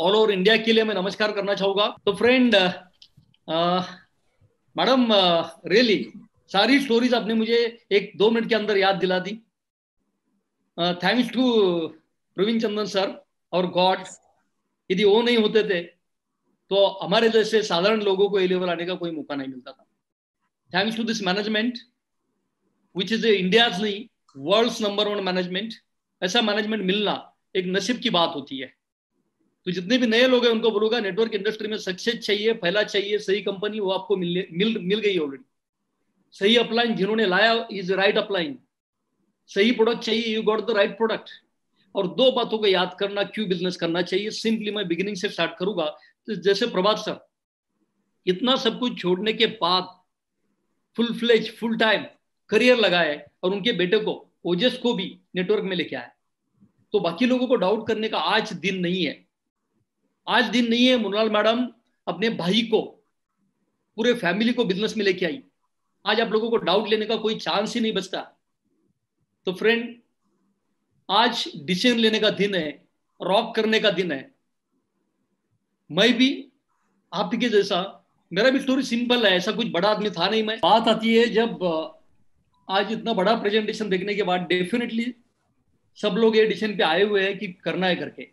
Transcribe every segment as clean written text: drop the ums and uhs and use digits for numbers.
All over India के लिए मैं नमस्कार करना चाहूंगा। तो फ्रेंड, मैडम, रियली सारी स्टोरीज आपने मुझे 1-2 मिनट के अंदर याद दिला दी। Thanks to Praveen Chandan sir और गॉड। यदि वो नहीं होते थे तो हमारे जैसे साधारण लोगों को ए लेवल आने का कोई मौका नहीं मिलता था। Thanks to this management which is India's नहीं, वर्ल्ड्स नंबर 1 मैनेजमेंट। ऐसा मैनेजमेंट मिलना एक नसीब की बात होती है। तो जितने भी नए लोग हैं उनको बोलूंगा, नेटवर्क इंडस्ट्री में सक्सेस चाहिए, पहला चाहिए सही कंपनी, वो आपको मिल गई ऑलरेडी। सही अपलाइन जिन्होंने लाया इज राइट अपलाइन। सही प्रोडक्ट चाहिए, you got the right product. और 2 बातों को याद करना, क्यों बिजनेस करना चाहिए। सिंपली मैं बिगिनिंग से स्टार्ट करूंगा। तो जैसे प्रभात सर इतना सब कुछ छोड़ने के बाद full fledge full time career लगाए और उनके बेटे को, ओजस को भी नेटवर्क में लेके आए। तो बाकी लोगों को डाउट करने का आज दिन नहीं है। आज दिन नहीं है। मुनाल मैडम अपने भाई को, पूरे फैमिली को बिजनेस में लेके आई। आज आप लोगों को डाउट लेने का कोई चांस ही नहीं बचता। तो फ्रेंड, आज डिसीजन लेने का दिन है, रॉक करने का दिन है। मैं भी आपके जैसा, मेरा भी स्टोरी सिंपल है, ऐसा कुछ बड़ा आदमी था नहीं मैं। बात आती है जब आज इतना बड़ा प्रेजेंटेशन देखने के बाद डेफिनेटली सब लोग ये डिसीजन पे आए हुए हैं कि करना है करके।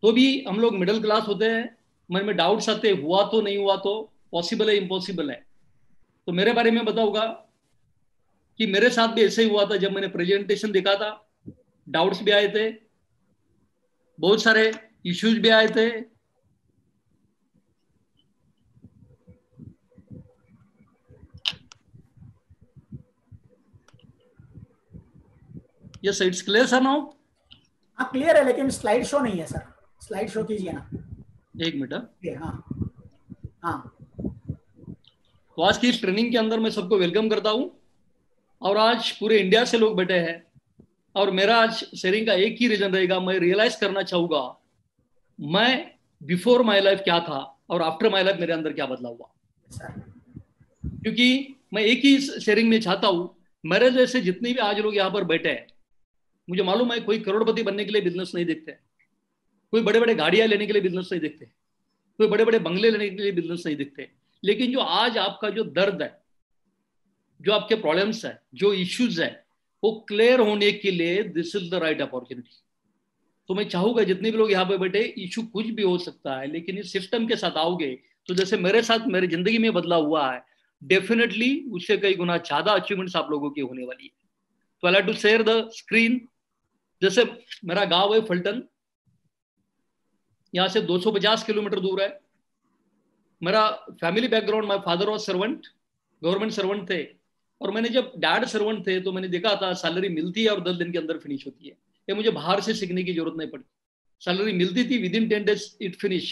तो भी हम लोग मिडिल क्लास होते हैं, मन में डाउट्स आते, हुआ तो नहीं हुआ तो, पॉसिबल है इम्पॉसिबल है। तो मेरे बारे में बताऊंगा कि मेरे साथ भी ऐसे ही हुआ था। जब मैंने प्रेजेंटेशन देखा था, डाउट्स भी आए थे, बहुत सारे इश्यूज भी आए थे। ये साइट्स क्लियर सर नाउ? हाँ क्लियर है, लेकिन स्लाइड शो नहीं है सर। स्लाइड शो कीजिए ना। 1 मिनट। हाँ हाँ। तो आज की इस ट्रेनिंग के अंदर मैं सबको वेलकम करता हूं। और आज पूरे इंडिया से लोग बैठे हैं। और मेरा आज शेयरिंग का एक ही रीजन रहेगा, मैं रियलाइज करना चाहूंगा मैं बिफोर माई लाइफ क्या था और आफ्टर माई लाइफ मेरे अंदर क्या बदलाव हुआ। क्योंकि मैं एक ही शेयरिंग में चाहता हूं, मेरे जैसे जितने भी आज लोग यहाँ पर बैठे हैं, मुझे मालूम है कोई करोड़पति बनने के लिए बिजनेस नहीं देखते, कोई बड़े बड़े गाड़ियां लेने के लिए बिजनेस नहीं देखते, कोई बड़े बड़े बंगले लेने के लिए बिजनेस नहीं देखते। लेकिन जो आज आपका जो दर्द है, जो आपके प्रॉब्लम्स है, जो इश्यूज है, वो क्लियर होने के लिए this is the right opportunity. तो मैं चाहूंगा जितने भी लोग यहाँ पे बैठे, इशू कुछ भी हो सकता है, लेकिन इस सिस्टम के साथ आओगे तो जैसे मेरे साथ मेरी जिंदगी में बदलाव हुआ है, डेफिनेटली उससे कई गुना ज्यादा अचीवमेंट्स आप लोगों की होने वाली है। तो I like to share the screen. जैसे मेरा गांव है फलटन, यहाँ से 250 किलोमीटर दूर है। मेरा family background, my father was servant, government servant थे। और मैंने जब डैड सर्वेंट थे तो मैंने देखा था सैलरी मिलती है और 10 दिन के अंदर फिनिश होती है। ये मुझे बाहर से सीखने की जरूरत नहीं पड़ी। सैलरी मिलती थी, with in 10 days it finish.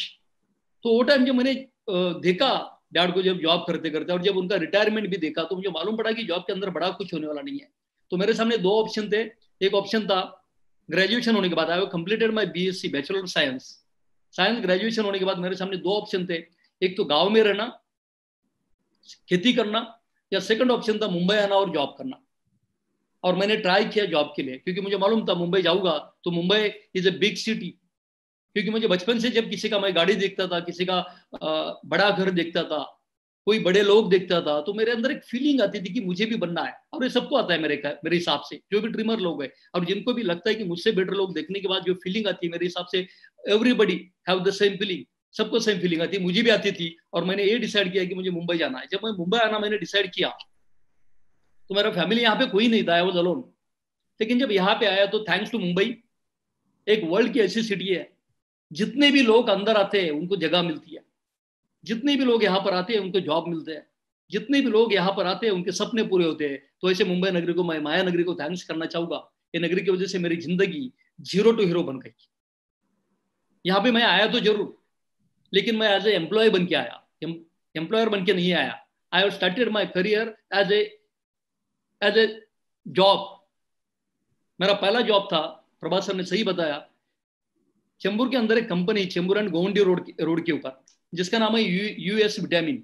तो वो टाइम जब मैंने देखा डैड को जब जॉब करते करते, और जब उनका रिटायरमेंट भी देखा, तो मुझे मालूम पड़ा कि जॉब के अंदर बड़ा कुछ होने वाला नहीं है। तो मेरे सामने 2 ऑप्शन थे। एक ऑप्शन था ग्रेजुएशन होने के बाद, I completed my BSc bachelor of science. Science graduation होने के बाद मेरे सामने 2 ऑप्शन थे। एक तो गांव में रहना, खेती करना, या सेकंड ऑप्शन था मुंबई आना और जॉब करना। और मैंने ट्राई किया जॉब के लिए, क्योंकि मुझे मालूम था मुंबई जाऊंगा तो Mumbai is a big city. क्योंकि मुझे बचपन से जब किसी का मैं गाड़ी देखता था, किसी का बड़ा घर देखता था, कोई बड़े लोग देखता था, तो मेरे अंदर एक फीलिंग आती थी कि मुझे भी बनना है। और ये सबको आता है मेरे हिसाब से, जो भी ड्रीमर लोग हैं और जिनको भी लगता है कि मुझसे बेटर लोग देखने के बाद जो फीलिंग आती है, मेरे हिसाब से everybody have the same feeling. सबको सेम फीलिंग आती है, मुझे भी आती थी। और मैंने ये डिसाइड किया कि मुझे मुंबई जाना है। जब मैं मुंबई आना मैंने डिसाइड किया, तो मेरा फैमिली यहाँ पे कोई नहीं था, आई वाज अलोन। लेकिन जब यहाँ पे आया तो थैंक्स टू मुंबई, एक वर्ल्ड की ऐसी सिटी है, जितने भी लोग अंदर आते हैं उनको जगह मिलती है, जितने भी लोग यहाँ पर आते हैं उनको जॉब मिलते हैं, जितने भी लोग यहाँ पर आते हैं उनके सपने पूरे होते हैं। तो ऐसे मुंबई नगरी को, मैं माया नगरी को थैंक्स करना चाहूंगा। ये नगरी की वजह से मेरी जिंदगी 0 to हीरो बन गई। यहाँ पे मैं आया तो जरूर, लेकिन मैं एज ए एम्प्लॉय बन के आया, एम्प्लॉयर बन के नहीं आया। I have started my career as a job. मेरा पहला जॉब था, प्रभात सर ने सही बताया, चेंबूर के अंदर एक company, Chembur and Govandi road के ऊपर, जिसका नाम है US विटामिन।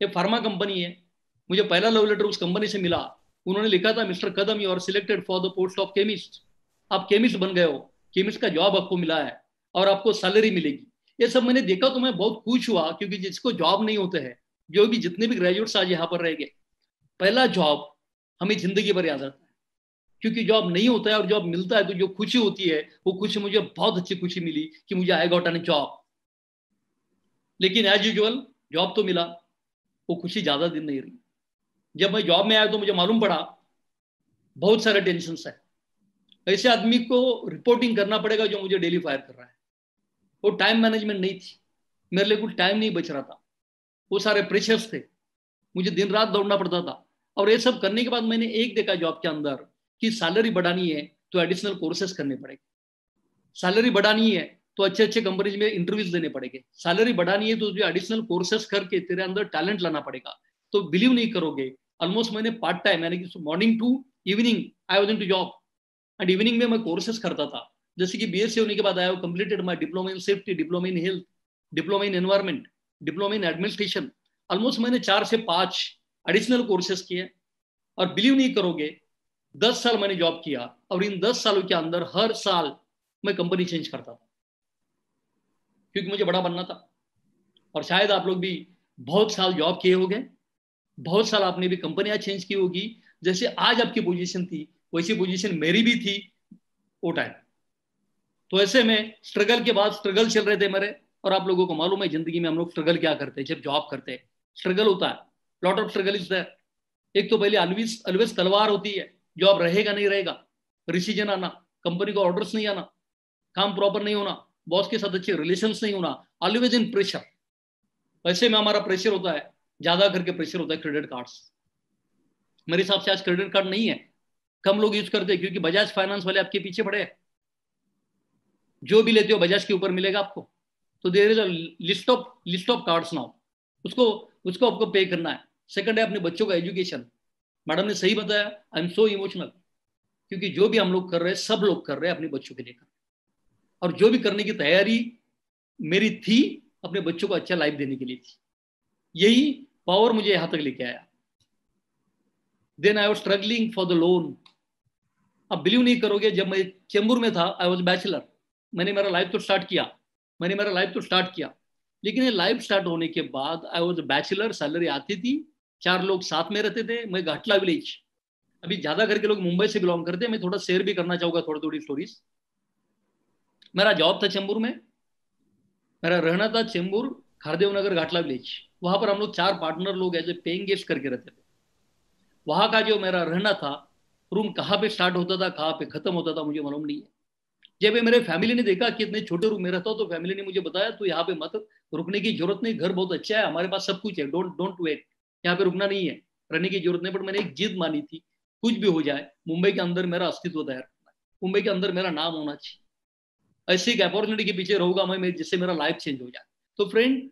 ये फार्मा कंपनी है। मुझे पहला लव लेटर उस कंपनी से मिला। उन्होंने लिखा था, mister Kadam you are selected for the post of chemist. आप केमिस्ट बन गए हो, केमिस्ट का जॉब आपको मिला है। और आपको सैलरी मिलेगी। ये सब मैंने देखा तो मैं बहुत खुश हुआ, क्योंकि जिसको जॉब नहीं होते हैं, जो भी जितने भी ग्रेजुएट्स आज यहाँ पर रह गए, पहला जॉब हमें जिंदगी भर याद रहता है। क्योंकि जॉब नहीं होता है और जॉब मिलता है तो जो खुशी होती है, वो खुशी मुझे बहुत अच्छी खुशी मिली कि मुझे आई गॉट एन जॉब। लेकिन एज यूजुअल जॉब तो मिला, वो खुशी ज्यादा दिन नहीं रही। जब मैं जॉब में आया तो मुझे मालूम पड़ा बहुत सारे टेंशन है। ऐसे आदमी को रिपोर्टिंग करना पड़ेगा जो मुझे डेली फायर कर रहा है। वो टाइम मैनेजमेंट नहीं थी, मेरे लिए कुछ टाइम नहीं बच रहा था, वो सारे प्रेशर्स थे, मुझे दिन रात दौड़ना पड़ता था। और ये सब करने के बाद मैंने एक देखा जॉब के अंदर कि सैलरी बढ़ानी है तो एडिशनल कोर्सेज करने पड़ेंगे, सैलरी बढ़ानी है तो अच्छे अच्छे कंपनीज में इंटरव्यूज देने पड़ेंगे, सैलरी बढ़ानी है तो जो एडिशनल कोर्सेज करके तेरे अंदर टैलेंट लाना पड़ेगा। तो बिलीव नहीं करोगे, ऑलमोस्ट मैंने पार्ट टाइम यानी कि morning to evening I was into job, and evening में मैं कोर्सेज करता था। जैसे कि बीएससी होने के बाद I have completed my diploma in safety, diploma in health, diploma in environment, diploma in administration. Almost मैंने 4 से 5 एडिशनल कोर्सेज किए। और बिलीव नहीं करोगे, 10 साल मैंने जॉब किया और इन 10 सालों के अंदर हर साल मैं कंपनी चेंज करता था, क्योंकि मुझे बड़ा बनना था। और शायद आप लोग भी बहुत साल जॉब किए होंगे, बहुत साल आपने भी कंपनियां चेंज की होगी। जैसे आज आपकी पोजीशन थी वैसी पोजीशन मेरी भी थी वो टाइम। तो ऐसे में स्ट्रगल के बाद स्ट्रगल चल रहे थे मेरे। और आप लोगों को मालूम है जिंदगी में हम लोग स्ट्रगल क्या करते हैं, जब जॉब करते हैं स्ट्रगल होता है, lot of struggle is there. एक तो पहले अलविस अलवेज तलवार होती है, जॉब रहेगा नहीं रहेगा, रिसीजन आना, कंपनी को ऑर्डर्स नहीं आना, काम प्रॉपर नहीं होना, बॉस के साथ अच्छे रिलेशंस नहीं होना, ऑलवेज इन प्रेशर। ऐसे में हमारा प्रेशर होता है, ज्यादा करके प्रेशर होता है क्रेडिट कार्ड्स। मेरे हिसाब से आज क्रेडिट कार्ड नहीं है, कम लोग यूज करते हैं, क्योंकि बजाज फाइनेंस वाले आपके पीछे पड़े हैं। जो भी लेते हो बजाज के ऊपर मिलेगा आपको। तो there is a list of cards now, उसको उसको आपको पे करना है। सेकंड है अपने बच्चों का एजुकेशन। मैडम ने सही बताया, आई एम सो इमोशनल, क्योंकि जो भी हम लोग कर रहे हैं सब लोग कर रहे हैं अपने बच्चों के लिए कर, और जो भी करने की तैयारी मेरी थी अपने बच्चों को अच्छा लाइफ देने के लिए थी। यही पावर मुझे यहां तक लेके आया। Then I was struggling for the loan. अब बिलीव नहीं करोगे, जब मैं चेंबूर में था आई वाज बैचलर, मैंने मेरा लाइफ तो स्टार्ट किया। लेकिन ये लाइफ स्टार्ट होने के बाद आई वाज बैचलर, सैलरी आती थी, 4 लोग साथ में रहते थे, मैं घाटला विलेज। अभी ज्यादा करके लोग मुंबई से बिलोंग करते हैं, मैं थोड़ा शेयर भी करना चाहूंगा थोड़ी थोड़ी स्टोरीज। मेरा जॉब था चेंबूर में, मेरा रहना था चेंबूर खारदेव नगर घाटला विलेज। वहां पर हम लोग 4 पार्टनर लोग ऐसे पेइंग गेस्ट करके रहते थे। वहां का जो मेरा रहना था, रूम कहाँ पे स्टार्ट होता था कहाँ पे खत्म होता था मुझे मालूम नहीं है। जब ये मेरे फैमिली ने देखा कि इतने छोटे रूम में रहता हूँ, तो फैमिली ने मुझे बताया तो यहाँ पे मत रुकने की जरूरत नहीं, घर बहुत अच्छा है, हमारे पास सब कुछ है, डोंट डोंट वेट, यहाँ पे रुकना नहीं है, रहने की जरूरत नहीं। बट मैंने एक जिद मानी थी, कुछ भी हो जाए मुंबई के अंदर मेरा अस्तित्व तैयार करना है, मुंबई के अंदर मेरा नाम होना चाहिए। ऐसी एक अपॉर्चुनिटी के पीछे रहूंगा मैं जिससे मेरा लाइफ चेंज हो जाए। तो friend,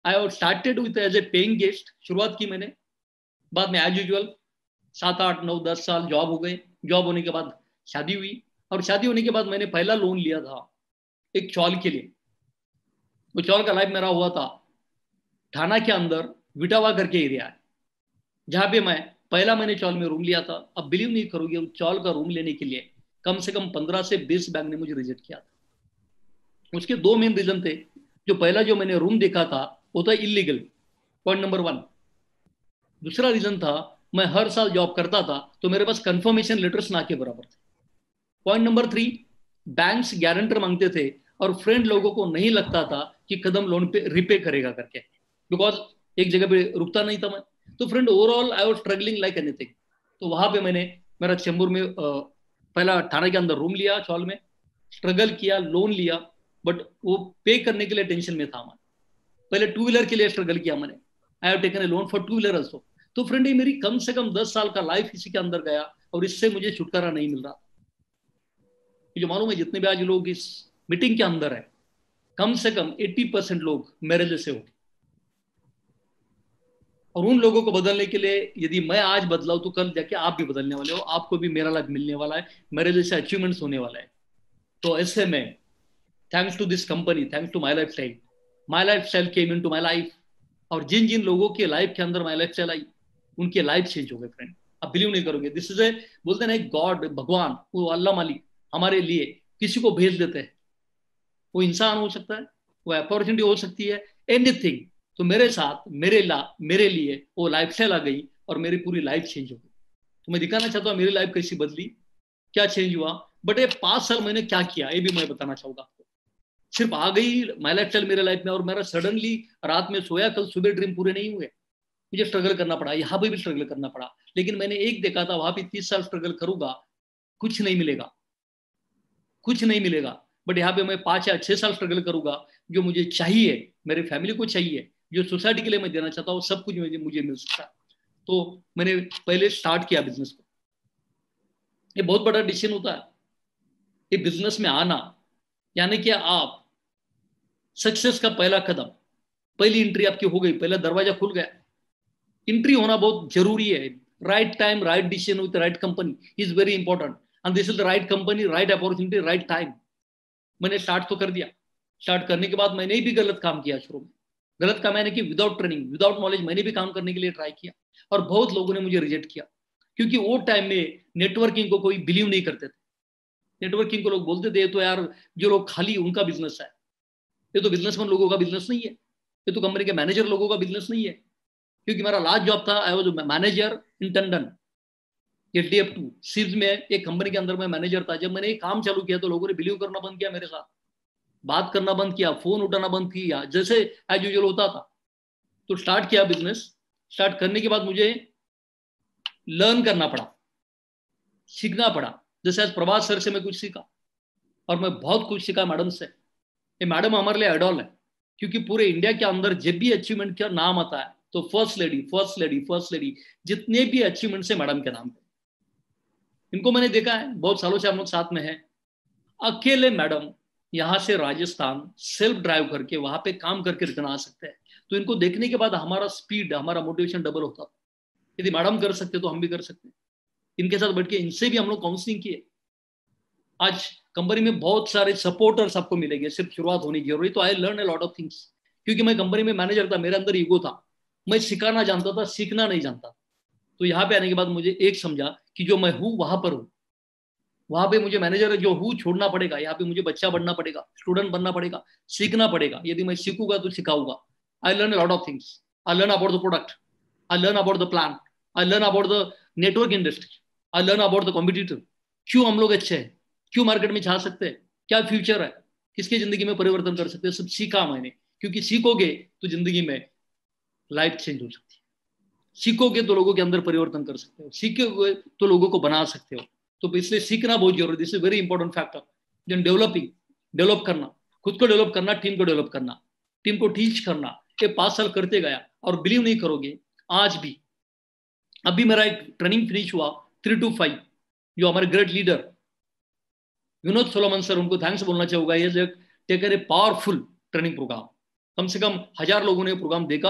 I have started with as a paying guest, शुरुआत की मैंने। बाद में एज यूजुअल 7 8 9 10 साल जॉब हो गए। जॉब होने के बाद शादी हुई, और शादी होने के बाद मैंने पहला लोन लिया था एक चौल के लिए। वो चौल का लाइफ मेरा हुआ था थाना के अंदर, विटावा करके एरिया है, जहां पे मैं पहला मैंने चौल में रूम लिया था। अब बिलीव नहीं करोगे, उस चौल का रूम लेने के लिए कम से कम 15 से 20 बैंक ने मुझे रिजेक्ट किया था। उसके 2 मेन रीजन थे। जो पहला जो मैंने रूम देखा था वो था इलीगल, पॉइंट नंबर 1। दूसरा रीजन था, मैं हर साल जॉब करता था तो मेरे पास कंफर्मेशन लेटर्स ना के बराबर थे। पॉइंट नंबर 3, बैंक्स गारंटर मांगते थे और फ्रेंड लोगों को नहीं लगता था कि कदम लोन पे रिपे करेगा करके, बिकॉज एक जगह पे रुकता नहीं था मैं। तो friend overall I was struggling like anything. तो वहां पे मैंने मेरा चेंबूर में पहला थाने के अंदर रूम लिया चौल में, स्ट्रगल किया, लोन लिया, बट वो पे करने के लिए टेंशन में था मैं। पहले 2 व्हीलर के लिए स्ट्रगल किया मैंने, I have taken a loan for 2 wheeler also. तो फ्रेंड ये मेरी कम से कम 10 साल का लाइफ इसी के अंदर गया, और इससे मुझे छुटकारा नहीं मिल रहा। मुझे मालूम है जितने भी आज लोग इस मीटिंग के अंदर है, कम से कम 80% लोग मेरे जैसे हो। और उन लोगों को बदलने के लिए यदि मैं आज बदलाऊ तो कल जाके आप भी बदलने वाले हो, आपको भी मेरा लाइफ मिलने वाला है, मेरे जैसे अचीवमेंट्स होने वाला है। तो ऐसे में thanks to this company, thanks to my life style came in to my life. और जिन जिन लोगों के लाइफ के अंदर माई लाइफ स्टाइल आई, उनके लाइफ चेंज हो गए फ्रेंड। आप बिलीव नहीं करोगे, दिस इज ए, बोलते ना एक गॉड, भगवान, वो अल्लाह मालिक हमारे लिए किसी को भेज देते हैं वो इंसान हो सकता है, वो अपॉर्चुनिटी हो सकती है, एनीथिंग। तो मेरे साथ मेरे लिए वो लाइफ स्टाइल आ गई और मेरी पूरी लाइफ चेंज हो गई। तो मैं दिखाना चाहता हूँ मेरी लाइफ कैसी बदली, क्या चेंज हुआ। बट ये 5 साल मैंने क्या किया ये भी मैं बताना चाहूंगा आपको। सिर्फ आ गई माई लाइफ स्टाइल मेरे लाइफ में और मेरा सडनली रात में सोया, कल सुबह ड्रीम पूरे नहीं हुए। मुझे स्ट्रगल करना पड़ा, यहाँ पे भी स्ट्रगल करना पड़ा। लेकिन मैंने एक देखा था, वहां पे 30 साल स्ट्रगल करूंगा कुछ नहीं मिलेगा, कुछ नहीं मिलेगा। बट यहाँ पे मैं 5 या 6 साल स्ट्रगल करूंगा, जो मुझे चाहिए, मेरे फैमिली को चाहिए, जो सोसाइटी के लिए मैं देना चाहता हूँ, सब कुछ मुझे मिल सकता है। तो मैंने पहले स्टार्ट किया बिजनेस को। ये बहुत बड़ा डिसीजन होता है ये बिजनेस में आना, यानी कि आप सक्सेस का पहला कदम, पहली एंट्री आपकी हो गई, पहला दरवाजा खुल गया। एंट्री होना बहुत जरूरी है। Right time, right decision with right company is very important, and this is the right company, right opportunity, right time. मैंने स्टार्ट तो कर दिया। स्टार्ट करने के बाद मैंने भी गलत काम किया शुरू में। गलत काम यानी कि विदाउट ट्रेनिंग, विदाउट नॉलेज मैंने भी काम करने के लिए ट्राई किया और बहुत लोगों ने मुझे रिजेक्ट किया, क्योंकि वो टाइम में नेटवर्किंग को कोई बिलीव नहीं करते थे। नेटवर्किंग को लोग बोलते थे तो यार जो लोग खाली उनका बिजनेस है, ये तो बिजनेसमैन लोगों का बिजनेस नहीं है, ये तो कंपनी के मैनेजर लोगों का बिजनेस नहीं है। क्योंकि मेरा लास्ट जॉब था, I was manager in Tandon HDF2 सिर्फ में, एक कंपनी के अंदर मैं मैनेजर था। जब मैंने ये काम चालू किया तो लोगों ने बिलीव करना बंद किया मेरे साथ, बात करना बंद किया, फोन उठाना बंद किया, जैसे एज यूजुअल होता था। तो स्टार्ट किया बिजनेस। स्टार्ट करने के बाद मुझे लर्न करना पड़ा, सीखना पड़ा। जैसे आज प्रभात सर से मैं कुछ सीखा और मैं बहुत कुछ सीखा मैडम से। ये मैडम हमारे लिए आइडॉल है, क्योंकि पूरे इंडिया के अंदर जब भी अचीवमेंट का नाम आता है तो first lady, first lady, first lady, जितने भी अचीवमेंट है मैडम के नाम पे। इनको मैंने देखा है, बहुत सालों से हम लोग साथ में हैं। अकेले मैडम यहाँ से राजस्थान सेल्फ ड्राइव करके वहां पे काम करके रिटर्न आ सकते हैं। तो इनको देखने के बाद हमारा स्पीड, हमारा मोटिवेशन डबल होता था। यदि मैडम कर सकते तो हम भी कर सकते हैं। इनके साथ बैठ के इनसे भी हम लोग काउंसलिंग किए। आज कंपनी में बहुत सारे सपोर्टर्स आपको मिलेंगे, सिर्फ शुरुआत होनी जरूरी। तो I learn a lot of things, क्योंकि मैं कंपनी में मैनेजर था, मेरे अंदर ईगो था, मैं सिखाना जानता था, सीखना नहीं जानता। तो यहाँ पे आने के बाद मुझे एक समझा कि जो मैं हूँ वहां पर हूँ, वहां पे मुझे मैनेजर जो हूँ छोड़ना पड़ेगा, यहाँ पे मुझे बच्चा बनना पड़ेगा, स्टूडेंट बनना पड़ेगा, सीखना पड़ेगा। यदि मैं सीखूंगा तो सिखाऊंगा। I learn a lot of things. I learn about the product, I learn about the plan, I learn about the network industry, I learn about the competitor. क्यों हम लोग अच्छे हैं, क्यों मार्केट में जा सकते हैं, क्या फ्यूचर है, किसकी जिंदगी में परिवर्तन कर सकते हैं, सब सीखा मैंने। क्योंकि सीखोगे तो जिंदगी में लाइफ चेंज हो सकती है, सीखोगे तो लोगों के अंदर परिवर्तन कर सकते हो, सीखोगे तो लोगों को बना सकते हो। तो इसलिए सीखना बहुत जरूरी है। This is very important factor. Then developing, develop करना, खुद को डेवलप करना, टीम को डेवलप करना, टीम को टीच करना। ये 5 साल करते गया और बिलीव नहीं करोगे, आज भी, अभी मेरा एक ट्रेनिंग फिनिश हुआ 3 to 5, जो हमारे great leader Vinod Solomon sir, उनको थैंक्स बोलना चाहूंगा। ये taken a powerful training programme, कम से कम 1000 लोगों ने प्रोग्राम देखा।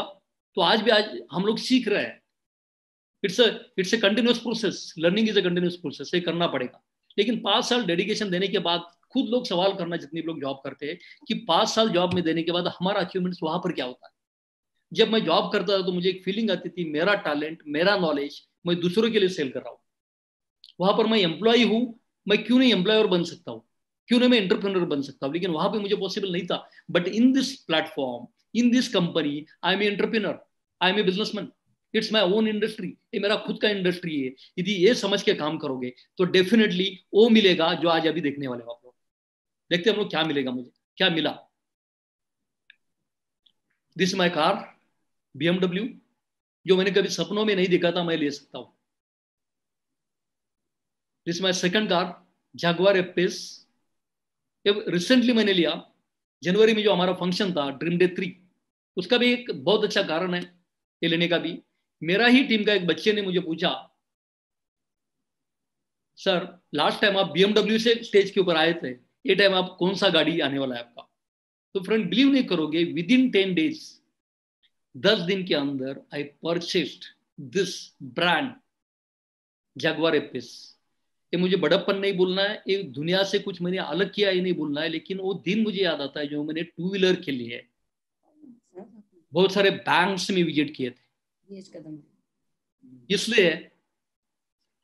तो आज भी आज हम लोग सीख रहे हैं। It's a continuous process, learning is a continuous process, ये करना पड़ेगा। लेकिन 5 साल डेडिकेशन देने के बाद खुद लोग सवाल करना, जितने भी लोग जॉब करते हैं, कि 5 साल जॉब में देने के बाद हमारा अचीवमेंट वहां पर क्या होता है। जब मैं जॉब करता था तो मुझे एक फीलिंग आती थी, मेरा टैलेंट, मेरा नॉलेज मैं दूसरों के लिए सेल कर रहा हूँ। वहां पर मैं एम्प्लॉय हूँ, मैं क्यों नहीं एम्प्लॉयर बन सकता हूँ, क्यों नहीं मैं एंटरप्रेन्योर बन सकता हूँ। लेकिन वहां पे मुझे पॉसिबल नहीं था। But in this platform, in this company, I am entrepreneur, I am a businessman, it's my own industry, ये मेरा खुद का इंडस्ट्री है। यदि ये समझ के काम करोगे तो डेफिनेटली वो मिलेगा जो आज अभी देखने वाले हो आप लोग। देखते हम लोग क्या मिलेगा, मुझे क्या मिला। दिस माई कार BMW, जो मैंने कभी सपनों में नहीं देखा था मैं ले सकता हूँ। This my second car Jaguar F-Pace, recently मैंने लिया जनवरी में, जो हमारा फंक्शन था ड्रीम डे 3, उसका भी एक बहुत अच्छा कारण है ये लेने का भी। मेरा ही टीम का एक बच्चे ने मुझे पूछा, सर लास्ट टाइम आप BMW से स्टेज के ऊपर आए थे, ये टाइम आप कौन सा गाड़ी आने वाला है आपका। तो फ्रेंड बिलीव नहीं करोगे, विद इन 10 days, 10 दिन के अंदर I purchased this brand Jaguar F-Pace। ये मुझे बड़प्पन नहीं बोलना है, ये दुनिया से कुछ मैंने अलग किया ये नहीं बोलना है, लेकिन वो दिन मुझे याद आता है जो मैंने 2 व्हीलर के लिए बहुत सारे बैंक्स में विजिट किए थे। इसलिए,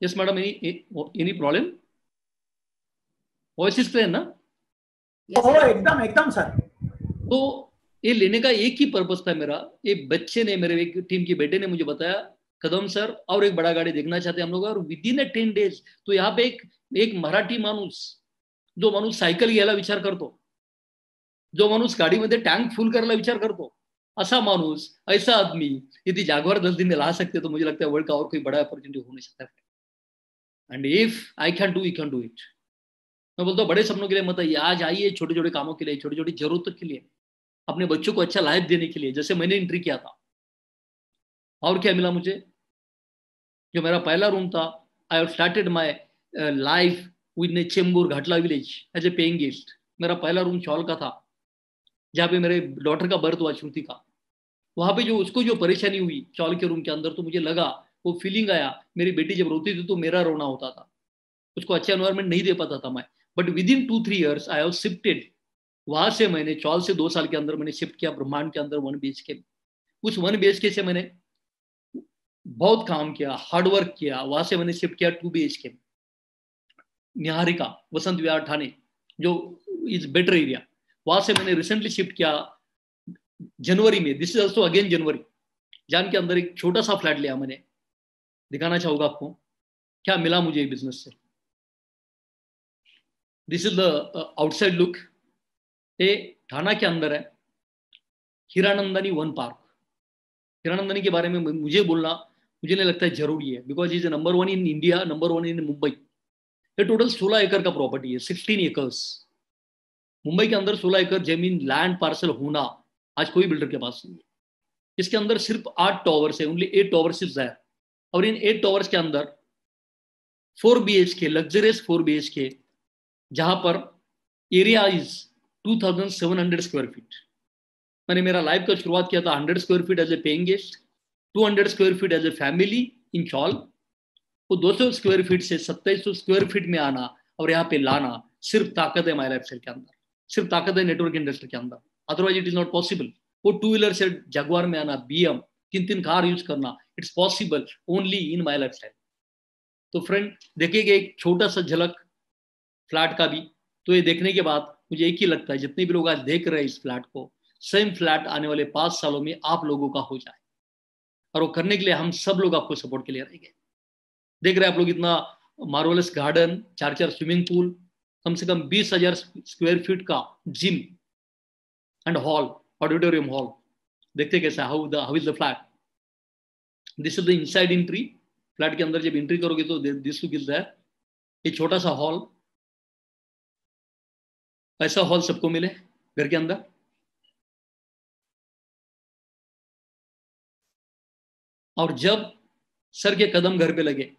yes madam, any problem, voice is clear ना? एकदम एकदम सर। तो ये लेने का एक ही पर्पस था मेरा। एक बच्चे ने, मेरे एक टीम के बेटे ने मुझे बताया, कदम सर और एक बड़ा गाड़ी देखना चाहते हैं हम लोग, और विद इन 10 days। तो यहाँ पे एक मराठी माणूस, जो माणूस सायकल घ्यायला विचार करतो, जो माणूस गाडीमध्ये टँक फुल करायला विचार करतो, ऐसा माणूस, ऐसा आदमी यदि जागवार 10 दिन में ला सकते, तो मुझे लगता है वर्ल्ड का और कोई बड़ा अपॉर्चुनिटी हो नहीं सकता है। And if I can do, you can do it. मैं बोलता हूँ बड़े सपनों के लिए मत आइए, आज आइए छोटे छोटे कामों के लिए, छोटी छोटी जरूरतों के लिए, अपने बच्चों को अच्छा लाइफ देने के लिए, जैसे मैंने एंट्री किया था। और क्या मिला मुझे? जो मेरा पहला रूम था, I have started my life with Chembur Ghatla village as a paying guest. मेरा पहला रूम चौल का था, जहाँ पे मेरे डॉटर का बर्थ हुआ, श्रुति का। वहां पे जो उसको जो परेशानी हुई चौल के रूम के अंदर, तो मुझे लगा, वो फीलिंग आया, मेरी बेटी जब रोती थी तो मेरा रोना होता था, उसको अच्छा एनवायरमेंट नहीं दे पाता था मैं। But with in 2-3 years I have shifted. वहां से मैंने चौल से 2 साल के अंदर मैंने शिफ्ट किया ब्रह्मांड के अंदर 1 BHK। उस 1 BHK से मैंने बहुत काम किया, हार्डवर्क किया। वहां से मैंने शिफ्ट किया 2 BHK निहारिका, वसंत विहार ठाणे, जो इज बेटर एरिया। वहां से मैंने रिसेंटली शिफ्ट किया जनवरी में, दिस इज ऑल्सो अगेन जनवरी, जान के अंदर एक छोटा सा फ्लैट लिया मैंने। दिखाना चाहूंगा आपको क्या मिला मुझे बिजनेस से। This is the outside look. ये ठाणा के अंदर है, हीरानंदानी वन पार्क। हीरानंदानी के बारे में मुझे बोलना, मुझे नहीं लगता है जरूरी है, because is number 1 in India, number 1 इन मुंबई। ये टोटल 16 एकड़ का प्रॉपर्टी है, 16 एकर्स। मुंबई के अंदर 16 एकड़ जमीन लैंड पार्सल होना आज कोई बिल्डर के पास नहीं है। इसके अंदर सिर्फ 8 टॉवर्स है, ओनली 8 टॉवर्स इज देयर। और इन 8 टॉवर्स के अंदर 4 BHK, लग्जरियस 4 BHK, जहां पर एरिया इज 2700 स्क्वायर फीट। मैंने मेरा लाइफ का शुरुआत किया था 100 square feet as a paying guest, 200 square feet as a family in chawl. वो 200 स्क्वायर फीट से 2700 स्क्वायर फीट में आना और यहाँ पे लाना सिर्फ ताकत है माई लाइफस्टाइल के अंदर, सिर्फ ताकत है नेटवर्क इंडस्ट्री के अंदर, otherwise it is not possible. वो 2 व्हीलर से जगवार में आना, BM 3-3 कार यूज करना, it's possible only in my lifestyle. तो फ्रेंड देखेंगे एक छोटा सा झलक फ्लैट का भी, तो ये देखने के बाद मुझे एक ही लगता है, जितने भी लोग आज देख रहे हैं इस फ्लैट को, सेम फ्लैट आने वाले 5 सालों में आप लोगों का हो जाए। और वो करने के लिए हम सब लोग आपको सपोर्ट के लिए रहेंगे। देख रहे हैं आप लोग इतना मार्वलस गार्डन, 4-4 स्विमिंग पूल, कम से कम 20,000 स्क्वायर फीट का gym and hall, auditorium hall. देखते कैसा, how is the flat. This is the inside entry. Flat के अंदर जब एंट्री करोगे तो दिस लुक इज देयर। एक छोटा सा हॉल, ऐसा हॉल सबको मिले घर के अंदर। और जब सर के कदम घर पे लगे,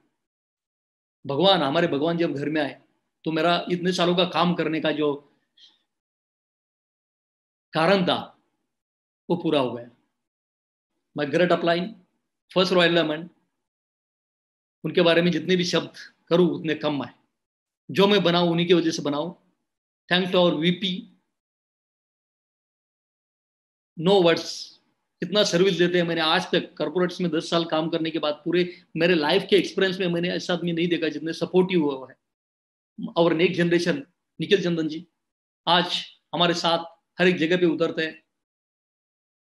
भगवान, हमारे भगवान जब घर में आए, तो मेरा इतने सालों का काम करने का जो कारण था वो पूरा हो गया। My great upline, first royal lemon, उनके बारे में जितने भी शब्द करूं उतने कम आए। जो मैं बनाऊं उन्हीं की वजह से बनाऊं। Thanks to our VP, no words. इतना सर्विस देते हैं। मैंने आज तक कॉर्पोरेट्स में 10 साल काम करने के बाद पूरे मेरे लाइफ के एक्सपीरियंस में मैंने ऐसा आदमी नहीं देखा जितने सपोर्टिव हुआ है। और नेक्स्ट जनरेशन, निखिल चंदन जी आज हमारे साथ हर एक जगह पे उतरते हैं।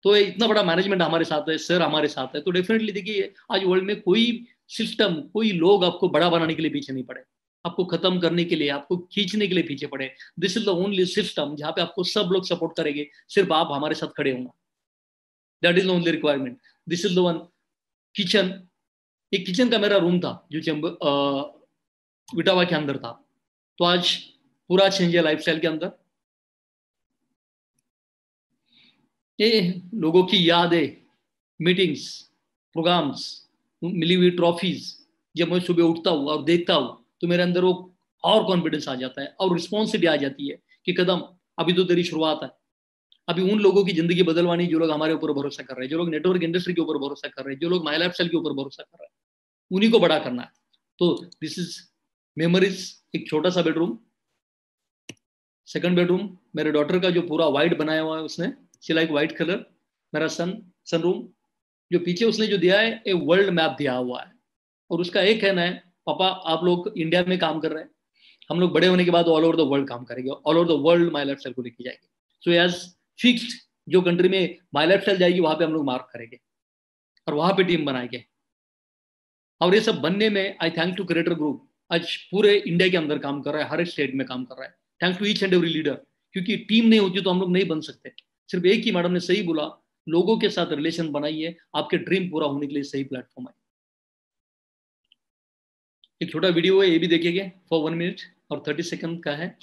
तो इतना बड़ा मैनेजमेंट हमारे साथ है, सर हमारे साथ है। तो डेफिनेटली देखिए, आज वर्ल्ड में कोई सिस्टम, कोई लोग आपको बड़ा बनाने के लिए पीछे नहीं पड़े, आपको खत्म करने के लिए, आपको खींचने के लिए पीछे पड़े। This is the only system जहां पे आपको सब लोग सपोर्ट करेंगे, सिर्फ आप हमारे साथ खड़े होना। That is the only requirement. This is the one kitchen. एक किचन का मेरा रूम था जो इटावा के अंदर था, तो आज पूरा चेंज है लाइफस्टाइल के अंदर। ये लोगों की यादें, मीटिंग्स, प्रोग्राम्स, मिली हुई ट्रॉफीज, जब मैं सुबह उठता हूँ और देखता हूँ तो मेरे अंदर वो और कॉन्फिडेंस आ जाता है और रिस्पॉन्सिबिलिटी आ जाती है कि कदम, अभी तो तेरी शुरुआत है। अभी उन लोगों की जिंदगी बदलवानी जो लोग हमारे ऊपर भरोसा कर रहे हैं, जो लोग नेटवर्क इंडस्ट्री के ऊपर भरोसा कर रहे हैं, जो लोग माई लाइफस्टाइल के ऊपर भरोसा कर रहे हैं, उन्हीं को बड़ा करना है। तो दिस इज मेमोरीज। एक छोटा सा बेडरूम, सेकंड बेडरूम मेरे डॉटर का जो पूरा व्हाइट बनाया हुआ है उसने, शी लाइक व्हाइट कलर। मेरा सनरूम, जो पीछे उसने जो दिया है एक वर्ल्ड मैप दिया हुआ है, और उसका एक कहना है, पापा आप लोग इंडिया में काम कर रहे हैं, हम लोग बड़े होने के बाद ऑल ओवर द वर्ल्ड काम करेंगे, all over the world my life style को लेके जाएंगे। सो एज फिक्स्ड जो कंट्री में माई लाइफ स्टाइल जाएगी वहां पे हम लोग मार्क करेंगे और वहां पे टीम बनाएंगे। और ये सब बनने में I thank to creator group, आज पूरे इंडिया के अंदर काम कर रहा है, हर एक स्टेट में काम कर रहा है। Thanks to each and every leader, क्योंकि टीम नहीं होती तो हम लोग नहीं बन सकते। सिर्फ एक ही मैडम ने सही बोला, लोगों के साथ रिलेशन बनाइए, आपके ड्रीम पूरा होने के लिए सही प्लेटफॉर्म है। एक छोटा वीडियो है, ये भी देखिएगा, फॉर 1 मिनट और 30 सेकंड का है।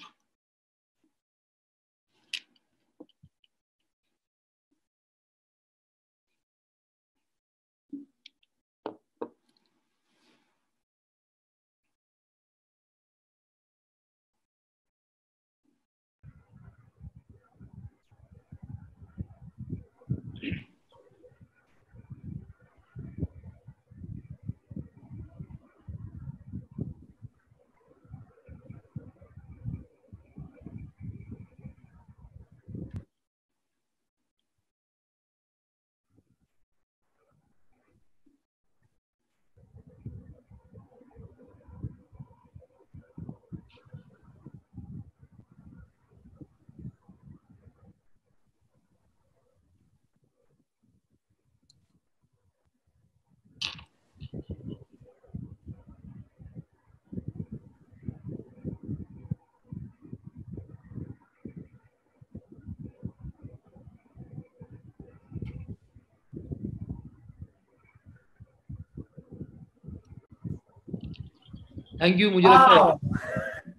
Thank you. मुझे लगता है,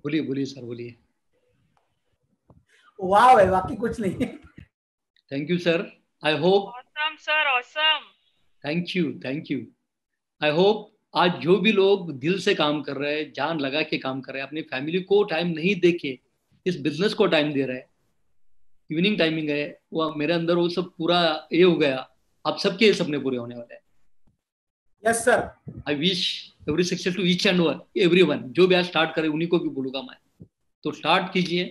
बोलिए बोलिए सर, बोलिए। वाह भाई, बाकी कुछ नहीं। Thank you sir, I hope. Awesome sir, awesome. Thank you, thank you. I hope आज जो भी लोग दिल से काम कर रहे हैं, जान लगा के काम कर रहे हैं, अपनी फैमिली को टाइम नहीं दे के इस बिजनेस को टाइम दे रहे हैं, इवनिंग टाइमिंग है वो मेरे अंदर, वो सब पूरा ये हो गया। आप सबके सपने पूरे होने वाले हैं। Yes sir. I wish every success to each and everyone. जो भी आज स्टार्ट करे उन्हीं को भी बोलूंगा मैं, तो स्टार्ट कीजिए।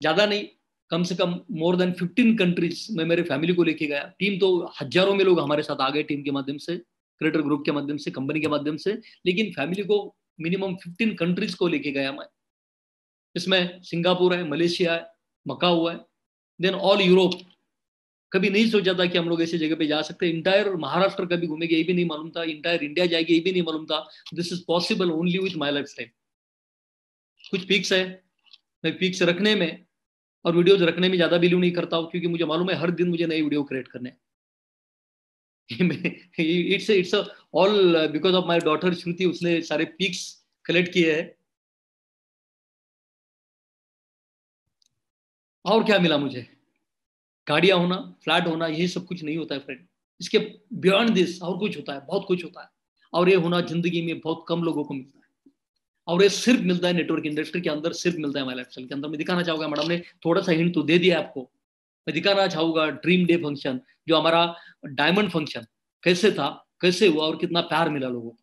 ज्यादा नहीं, कम से कम मोर देन 15 कंट्रीज में मेरे फैमिली को लेके गया। टीम तो हजारों में लोग हमारे साथ आ गए, टीम के माध्यम से, क्रिएटर ग्रुप के माध्यम से, कंपनी के माध्यम से, लेकिन फैमिली को मिनिमम 15 कंट्रीज को लेके गया मैं। इसमें सिंगापुर है, मलेशिया है, मकाऊ है, देन ऑल यूरोप। कभी नहीं सोचा था कि हम लोग ऐसी जगह पे जा सकते। इंटायर महाराष्ट्र कभी घूमेंगे ये भी नहीं मालूम था, इंटायर इंडिया जाएगी ये भी नहीं मालूम था। This is possible only with my life style. कुछ पिक्स है, मैं पिक्स रखने में और वीडियोज रखने में ज्यादा बिलीव नहीं करता हूँ, क्योंकि मुझे मालूम है हर दिन मुझे नई वीडियो क्रिएट करने हैं। It's all because of my daughter Shruti, उसने सारे पिक्स कलेक्ट किए हैं। और क्या मिला मुझे? गाड़ियां होना, फ्लैट होना, यही सब कुछ नहीं होता है फ्रेंड। इसके बियॉन्ड दिस और कुछ होता है, बहुत कुछ होता है। और ये होना जिंदगी में बहुत कम लोगों को मिलता है, और ये सिर्फ मिलता है नेटवर्क इंडस्ट्री के अंदर, सिर्फ मिलता है माई लाइफ स्टाइल के अंदर। मैं दिखाना चाहूंगा, मैडम ने थोड़ा सा हिंट तो दे दिया आपको। मैं दिखाना चाहूंगा ड्रीम डे फंक्शन, जो हमारा डायमंड फंक्शन कैसे था, कैसे हुआ और कितना प्यार मिला लोगों को।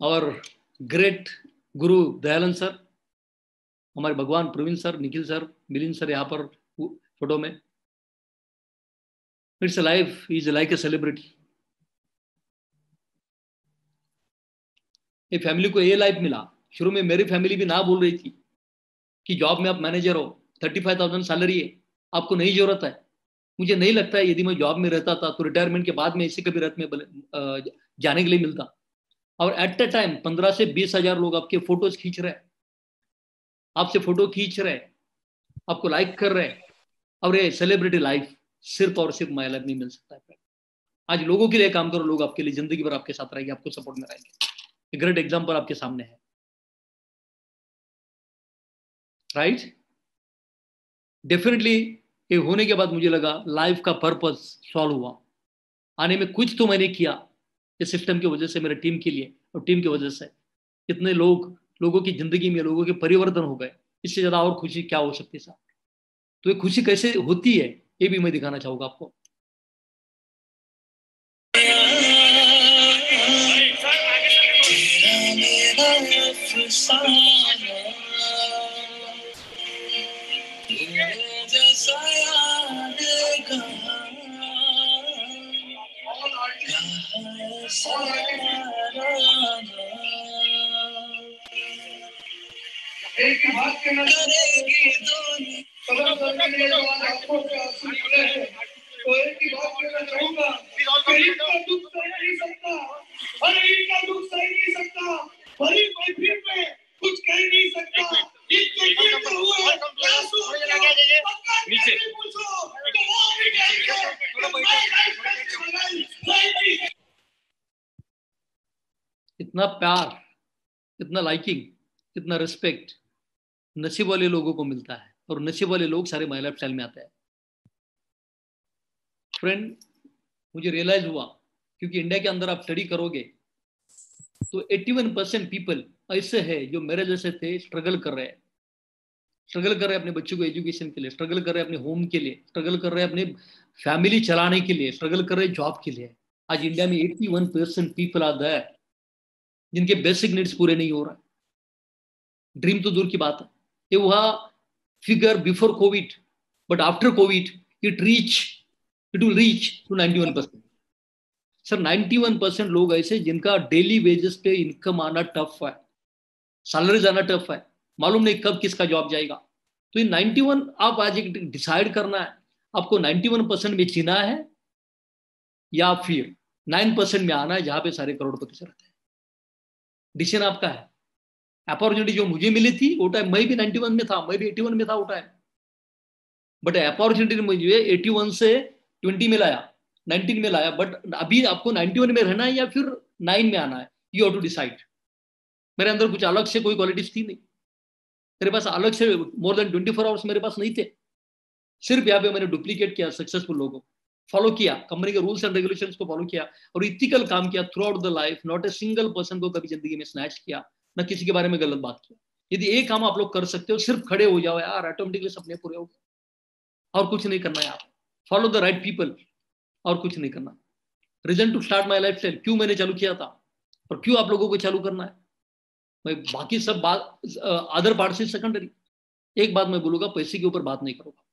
और ग्रेट गुरु दयानंद सर, हमारे भगवान Praveen sir, Nikhil sir, Milind sir यहाँ पर फोटो में। It's life is like a celebrity. ये फैमिली को ये लाइफ मिला। शुरू में मेरी फैमिली भी ना बोल रही थी कि जॉब में आप मैनेजर हो, 35,000 सैलरी है, आपको नहीं जरूरत है। मुझे नहीं लगता है यदि मैं जॉब में रहता था तो रिटायरमेंट के बाद में इसी कभी रात में जाने के लिए मिलता। और एट द टाइम 15 से 20 हजार लोग आपके फोटोज खींच रहे हैं, आपसे फोटो खींच रहे हैं, आपको लाइक कर रहे हैं। और ये सेलिब्रिटी लाइफ सिर्फ और सिर्फ माई लाइफ नहीं मिल सकता है। आज लोगों के लिए काम करो, लोग आपके लिए जिंदगी भर आपके साथ रहेंगे, आपको सपोर्ट में रहेंगे। ग्रेट एग्जाम्पल आपके सामने है, राइट? डेफिनेटली ये होने के बाद मुझे लगा लाइफ का पर्पस सॉल्व हुआ। आने में कुछ तो मैंने किया इस सिस्टम की वजह से, मेरे टीम के लिए, और टीम की वजह से कितने लोगों की जिंदगी में लोगों के परिवर्तन हो गए। इससे ज्यादा और खुशी क्या हो सकती है साहब? तो ये खुशी कैसे होती है ये भी मैं दिखाना चाहूंगा आपको। एक ही बात कहना तो एक ही बात कहना चाहूंगा, गरीब का दुख सह नहीं सकता, गरीब का दुख सह नहीं सकता, बड़ी महफिल में कुछ कह नहीं सकता, इनके दिल में हुए आंसू नीचे पूछो तो वो भी कहेंगे। इतना प्यार, इतना लाइकिंग, इतना रिस्पेक्ट नसीब वाले लोगों को मिलता है, और नसीब वाले लोग सारे माय लाइफ स्टाइल में आते हैं। फ्रेंड, मुझे रियलाइज हुआ, क्योंकि इंडिया के अंदर आप स्टडी करोगे तो 81% पीपल ऐसे हैं जो मेरे जैसे थे, स्ट्रगल कर रहे हैं अपने बच्चों को एजुकेशन के लिए, स्ट्रगल कर रहे हैं अपने होम के लिए, स्ट्रगल कर रहे हैं अपने फैमिली चलाने के लिए, स्ट्रगल कर रहे हैं जॉब के लिए। आज इंडिया में 81% पीपल आर देयर जिनके बेसिक नीड्स पूरे नहीं हो रहा है। ड्रीम तो दूर की बात है, ये हुआ figure before covid, but after covid it will reach to 91%। Sir 91% लोग ऐसे जिनका डेली वेजेस पे इनकम आना टफ है, सैलरीज आना टफ है, मालूम नहीं कब किसका जॉब जाएगा। तो ये 91 आप आज एक डिसाइड करना है, आपको 91% में जीना है या फिर 9% में आना है जहां पे सारे करोड़पति रहते हैं। डिसीजन आपका है। अपॉर्चुनिटी जो मुझे मिली थी वो टाइम मैं भी 91 में था, मैं भी 81 में था वो टाइम, बट अपॉर्चुनिटी ने मुझे 81 से 20 में लाया, 19 में लाया। बट अभी आपको 91 में रहना है या फिर 9 में आना है, यू हैव टू डिसाइड। मेरे अंदर कुछ अलग से कोई क्वालिटीज थी नहीं, मेरे पास अलग से मोर देन 24 आवर्स मेरे पास नहीं थे। सिर्फ यहाँ पे मैंने डुप्लीकेट किया, सक्सेसफुल लोगों को फॉलो किया, कंपनी के रूल्स एंड रेगुलेशंस को फॉलो किया और इथिकल काम किया through out the life. Not a single person को कभी जिंदगी में स्नैच किया, ना किसी के बारे में गलत बात किया। यदि एक काम आप लोग कर सकते हो, सिर्फ खड़े हो जाओ यार, ऑटोमेटिकली सपने पूरे हो गए। और कुछ नहीं करना है, आप फॉलो द राइट पीपल, और कुछ नहीं करना। Reason to start my life style, क्यों मैंने चालू किया था और क्यों आप लोगों को चालू करना है, मैं बाकी सब बात अदर पार्ट से सेकेंडरी। एक बात मैं बोलूंगा, पैसे के ऊपर बात नहीं करूंगा,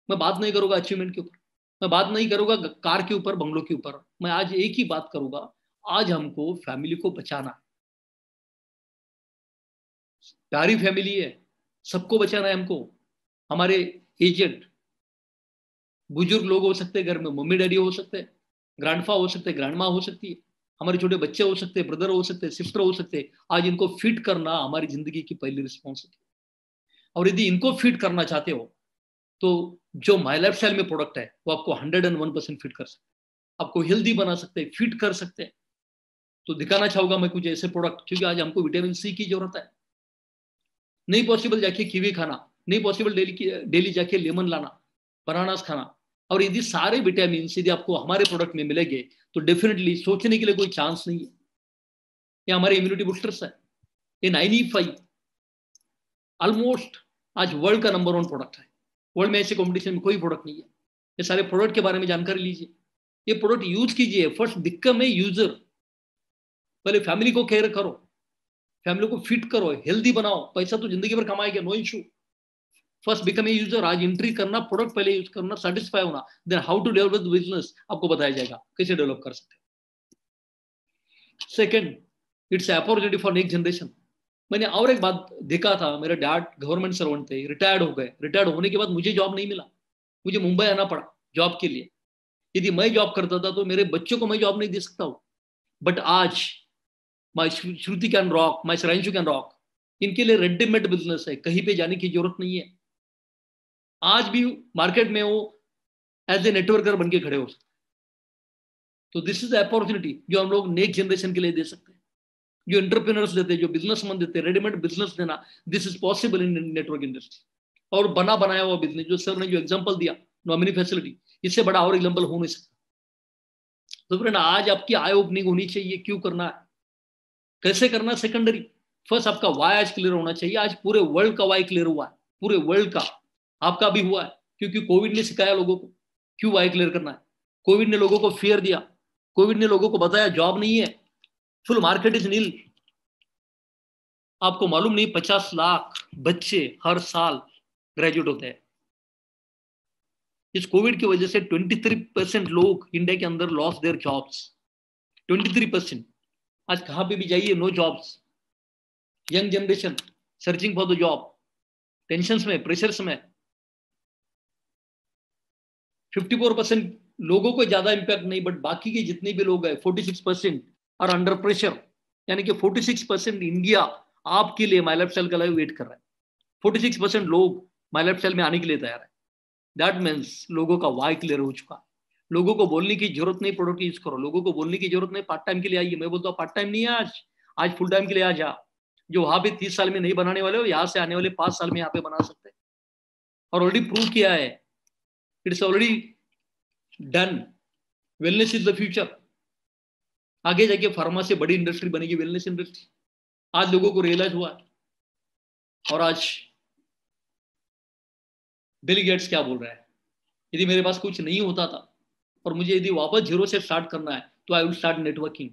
मैं बात नहीं करूंगा अचीवमेंट के ऊपर, मैं बात नहीं करूंगा कार के ऊपर, बंगलों के ऊपर। मैं आज एक ही बात करूंगा, आज हमको फैमिली को बचाना है। प्यारी फैमिली है, सबको बचाना है हमको। हमारे एजेंट बुजुर्ग लोग हो सकते हैं घर में, मम्मी डैडी हो सकते हैं, ग्रैंडफा हो सकते हैं, ग्रैंड माँ हो सकती है, हमारे छोटे बच्चे हो सकते हैं, ब्रदर हो सकते हैं, सिस्टर हो सकते हैं। आज इनको फिट करना हमारी जिंदगी की पहली रिस्पॉन्सिबिलिटी। और यदि इनको फिट करना चाहते हो तो जो माई लाइफ स्टाइल में प्रोडक्ट है वो आपको 101% फिट कर सकते हैं, आपको हेल्दी बना सकते हैं, फिट कर सकते हैं। तो दिखाना चाहूंगा मैं कुछ ऐसे प्रोडक्ट, क्योंकि आज हमको विटामिन सी की जरूरत है। नहीं पॉसिबल जाके कीवी खाना, नहीं पॉसिबल डेली जाके लेमन लाना, बनानास खाना। और यदि सारे विटामिन यदि आपको हमारे प्रोडक्ट में मिलेंगे तो डेफिनेटली सोचने के लिए कोई चांस नहीं है। ये हमारे इम्यूनिटी बूस्टर्स है। ये 95 ऑलमोस्ट आज वर्ल्ड का नंबर 1 प्रोडक्ट है। वर्ल्ड में ऐसे कॉम्पिटिशन में कोई प्रोडक्ट नहीं है। ये सारे प्रोडक्ट के बारे में जानकारी लीजिए, ये प्रोडक्ट यूज कीजिए। फर्स्ट बिकम ए यूजर, पहले फैमिली को केयर करो, फैमिली को फिट करो, हेल्दी बनाओ। पैसा तो जिंदगी भर कमाएगा, no issue. First become a user, आज एंट्री करना, प्रोडक्ट पहले यूज करना, सेटिस्फाई होना, then how to develop business आपको बताया जाएगा कैसे डेवलप कर सकते हैं। Second, it's opportunity for next generation. मैंने और एक बात देखा था, मेरे डैड गवर्नमेंट सर्वेंट थे, रिटायर्ड हो गए। रिटायर्ड होने के बाद मुझे जॉब नहीं मिला, मुझे मुंबई आना पड़ा जॉब के लिए। यदि मैं जॉब करता था तो मेरे बच्चों को मैं जॉब नहीं दे सकता हूँ। बट आज my Shruti can rock, my Shranshu can rock, इनके लिए रेडीमेड बिजनेस है, कहीं पे जाने की जरूरत नहीं है। आज भी मार्केट में वो एज ए नेटवर्कर बन के खड़े हो सकते। तो दिस इज अपॉर्चुनिटी जो हम लोग नेक्स्ट जनरेशन के लिए दे सकते हैं, जो एंटरप्रेन्योर्स देते हैं, जो बिजनेसमैन देते हैं। रेडीमेड बिजनेस देना, this is possible in network industry. और बना बनाया हुआ बिजनेस, जो सर ने जो एग्जांपल दिया, नॉमिनी फैसिलिटी, इससे बड़ा और एग्जांपल हो नहीं सकता। तो फ्रेंड, आज आपकी आई ओपनिंग होनी चाहिए, क्यों करना है, कैसे करना, सेकेंडरी। फर्स्ट आपका वाई आज क्लियर होना चाहिए। आज पूरे वर्ल्ड का वाई क्लियर हुआ है, पूरे वर्ल्ड का, आपका भी हुआ है, क्योंकि कोविड ने सिखाया लोगों को क्यों वाई क्लियर करना है। कोविड ने लोगों को फियर दिया, कोविड ने लोगों को बताया जॉब नहीं है, फुल मार्केट इज नील। आपको मालूम नहीं 50 लाख बच्चे हर साल ग्रेजुएट होते हैं। इस कोविड की वजह से 23% लोग इंडिया के अंदर लॉस देयर जॉब्स। 23%। आज कहां पे भी जाइए, no jobs. Young generation searching for the job. Tension में, प्रेशर्स में 54% लोगों को ज्यादा इंपैक्ट नहीं, बट बाकी के जितने भी लोग हैं 46% आर अंडर प्रेशर। यानी कि 46% इंडिया आपके लिए माय लाइफ स्टाइल का लाइव वेट कर रहा है। 46% लोग माय लाइफ स्टाइल में आने के लिए तैयार है। दैट मीन्स लोगों का वाई क्लियर हो चुका। लोगों को बोलने की जरूरत नहीं प्रोडक्ट यूज करो, लोगों को बोलने की जरूरत नहीं पार्ट टाइम के लिए आइए। मैं बोलता हूँ पार्ट टाइम नहीं है, आज फुल टाइम के लिए आ जा। जो वहां पे 30 साल में नहीं बनाने वाले हो, यहाँ से आने वाले 5 साल में यहाँ पे बना सकते हैं। और ऑलरेडी प्रूव किया है, it's already done. Wellness is the future. आगे जाके फार्मा से बड़ी इंडस्ट्री बनेगी वेलनेस इंडस्ट्री। आज लोगों को रियलाइज हुआ है। और आज बिल गेट्स क्या बोल रहा है, यदि मेरे पास कुछ नहीं होता था और मुझे यदि वापस जीरो से स्टार्ट करना है तो आई विल स्टार्ट नेटवर्किंग।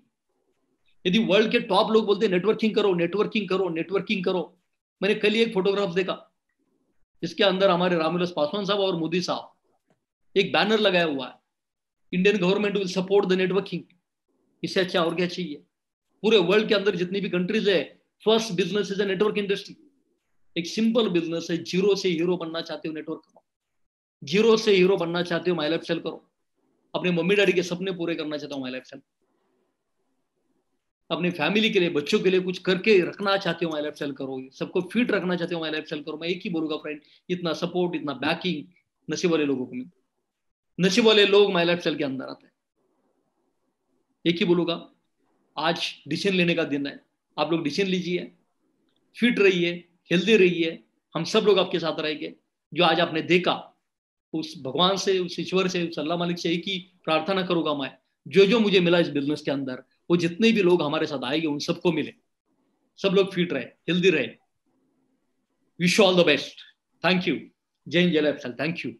यदि वर्ल्ड के टॉप लोग बोलते नेटवर्किंग करो, नेटवर्किंग करो, नेटवर्किंग करो। मैंने कल ही एक फोटोग्राफ देखा जिसके अंदर हमारे रामविलास पासवान साहब और मोदी साहब एक बैनर लगाया हुआ है, Indian government will support the networking. इससे अच्छा और क्या चाहिए। पूरे वर्ल्ड के अंदर जितनी भी कंट्रीज है, first business is a network industry. एक सिंपल बिजनेस है, जीरो से हीरो बनना चाहते हो नेटवर्क करो, जीरो से हीरो बनना चाहते हो माय लाइफ स्टाइल करो, अपने मम्मी डैडी के सपने पूरे करना चाहता हूं माय लाइफ स्टाइल, अपने फैमिली के लिए, बच्चों के लिए कुछ करके रखना चाहते हो माय लाइफ स्टाइल करो, सबको फिट रखना चाहते हो माय लाइफ स्टाइल करो। मैं एक ही बोलूंगा फ्रेंड, इतना सपोर्ट, इतना बैकिंग नसीब वाले लोगों को मिले। नसीब वाले लोग माय लाइफ स्टाइल के अंदर आते हैं। एक ही बोलूंगा, आज डिसीजन लेने का दिन है। आप लोग डिसीजन लीजिए, फिट रहिए, हेल्दी रहिए। हम सब लोग आपके साथ रहेंगे। जो आज आपने देखा, उस भगवान से, उस ईश्वर से, उस अल्लाह मालिक से एक ही प्रार्थना करूंगा मैं, जो जो मुझे मिला इस बिजनेस के अंदर, वो जितने भी लोग हमारे साथ आएंगे उन सबको मिले, सब लोग फिट रहे, हेल्दी रहे। Wish all the best. Thank you. जय हिंद, जय लाइफ स्टाइल। Thank you.